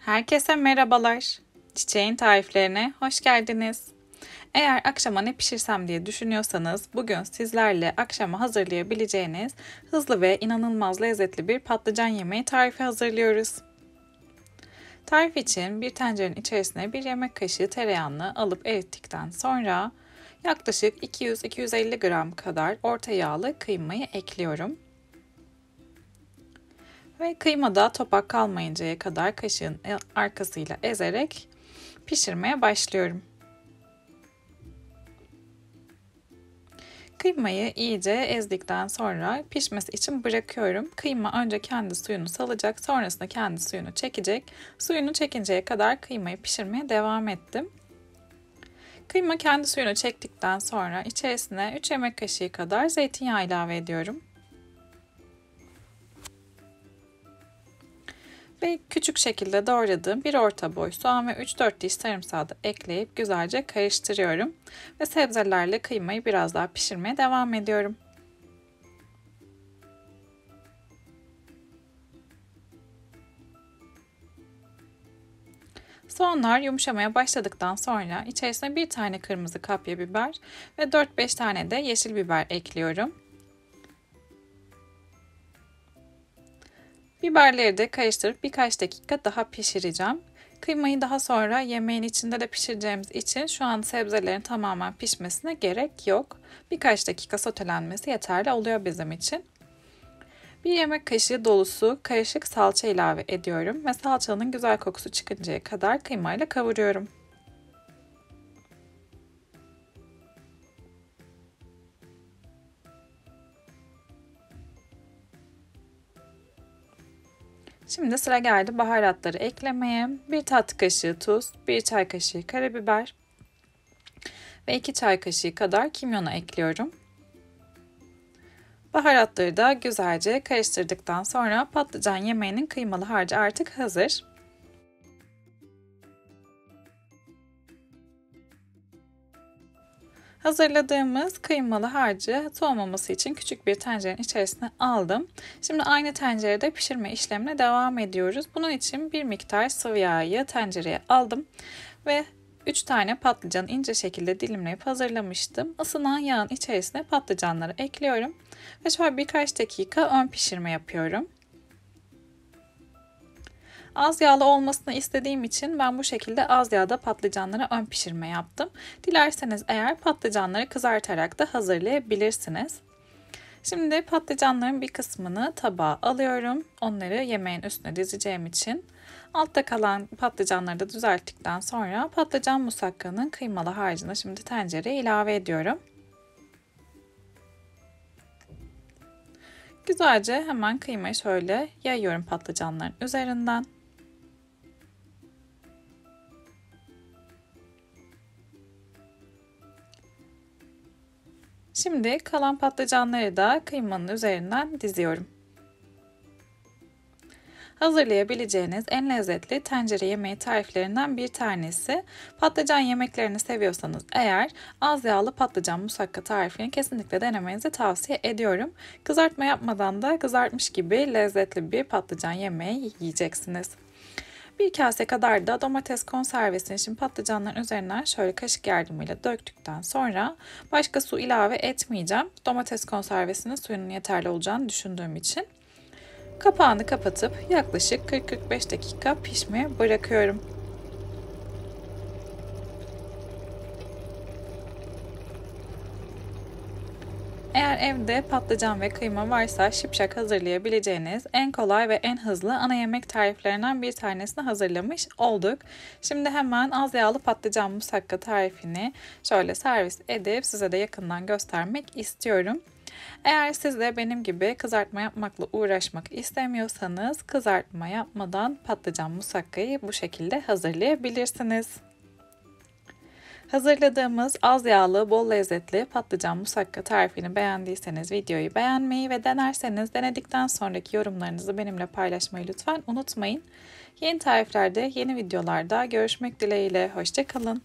Herkese merhabalar. Çiçeğin tariflerine hoş geldiniz. Eğer akşama ne pişirsem diye düşünüyorsanız bugün sizlerle akşama hazırlayabileceğiniz hızlı ve inanılmaz lezzetli bir patlıcan yemeği tarifi hazırlıyoruz. Tarif için bir tencerenin içerisine bir yemek kaşığı tereyağını alıp erittikten sonra yaklaşık 200-250 gram kadar orta yağlı kıymayı ekliyorum. Ve kıymada topak kalmayıncaya kadar kaşığın arkasıyla ezerek pişirmeye başlıyorum. Kıymayı iyice ezdikten sonra pişmesi için bırakıyorum. Kıyma önce kendi suyunu salacak, sonrasında kendi suyunu çekecek. Suyunu çekinceye kadar kıymayı pişirmeye devam ettim. Kıyma kendi suyunu çektikten sonra içerisine 3 yemek kaşığı kadar zeytinyağı ilave ediyorum. Ve küçük şekilde doğradığım bir orta boy soğan ve 3-4 diş sarımsağı da ekleyip güzelce karıştırıyorum. Ve sebzelerle kıymayı biraz daha pişirmeye devam ediyorum. Soğanlar yumuşamaya başladıktan sonra içerisine bir tane kırmızı kapya biber ve 4-5 tane de yeşil biber ekliyorum. Biberleri de karıştırıp birkaç dakika daha pişireceğim. Kıymayı daha sonra yemeğin içinde de pişireceğimiz için şu an sebzelerin tamamen pişmesine gerek yok. Birkaç dakika sotelenmesi yeterli oluyor bizim için. Bir yemek kaşığı dolusu karışık salça ilave ediyorum ve salçanın güzel kokusu çıkıncaya kadar kıymayla kavuruyorum. Şimdi sıra geldi baharatları eklemeye. 1 tatlı kaşığı tuz, 1 çay kaşığı karabiber ve 2 çay kaşığı kadar kimyonu ekliyorum. Baharatları da güzelce karıştırdıktan sonra patlıcan yemeğinin kıymalı harcı artık hazır. Hazırladığımız kıymalı harcı soğumaması için küçük bir tencerenin içerisine aldım. Şimdi aynı tencerede pişirme işlemine devam ediyoruz. Bunun için bir miktar sıvı yağı tencereye aldım ve 3 tane patlıcanı ince şekilde dilimleyip hazırlamıştım. Isınan yağın içerisine patlıcanları ekliyorum ve şöyle birkaç dakika ön pişirme yapıyorum. Az yağlı olmasını istediğim için ben bu şekilde az yağda patlıcanlara ön pişirme yaptım. Dilerseniz eğer patlıcanları kızartarak da hazırlayabilirsiniz. Şimdi patlıcanların bir kısmını tabağa alıyorum. Onları yemeğin üstüne dizeceğim için. Altta kalan patlıcanları da düzelttikten sonra patlıcan musakkanın kıymalı harcını şimdi tencereye ilave ediyorum. Güzelce hemen kıymayı şöyle yayıyorum patlıcanların üzerinden. Şimdi kalan patlıcanları da kıymanın üzerinden diziyorum. Hazırlayabileceğiniz en lezzetli tencere yemeği tariflerinden bir tanesi. Patlıcan yemeklerini seviyorsanız eğer az yağlı patlıcan musakka tarifini kesinlikle denemenizi tavsiye ediyorum. Kızartma yapmadan da kızartmış gibi lezzetli bir patlıcan yemeği yiyeceksiniz. Bir kase kadar da domates konservesini şimdi patlıcanların üzerinden şöyle kaşık yardımıyla döktükten sonra başka su ilave etmeyeceğim. Domates konservesinin suyunun yeterli olacağını düşündüğüm için. Kapağını kapatıp yaklaşık 40-45 dakika pişmeye bırakıyorum. Eğer evde patlıcan ve kıyma varsa şipşak hazırlayabileceğiniz en kolay ve en hızlı ana yemek tariflerinden bir tanesini hazırlamış olduk. Şimdi hemen az yağlı patlıcan musakka tarifini şöyle servis edip size de yakından göstermek istiyorum. Eğer siz de benim gibi kızartma yapmakla uğraşmak istemiyorsanız kızartma yapmadan patlıcan musakkayı bu şekilde hazırlayabilirsiniz. Hazırladığımız az yağlı, bol lezzetli patlıcan musakka tarifini beğendiyseniz videoyu beğenmeyi ve denerseniz denedikten sonraki yorumlarınızı benimle paylaşmayı lütfen unutmayın. Yeni tariflerde, yeni videolarda görüşmek dileğiyle. Hoşça kalın.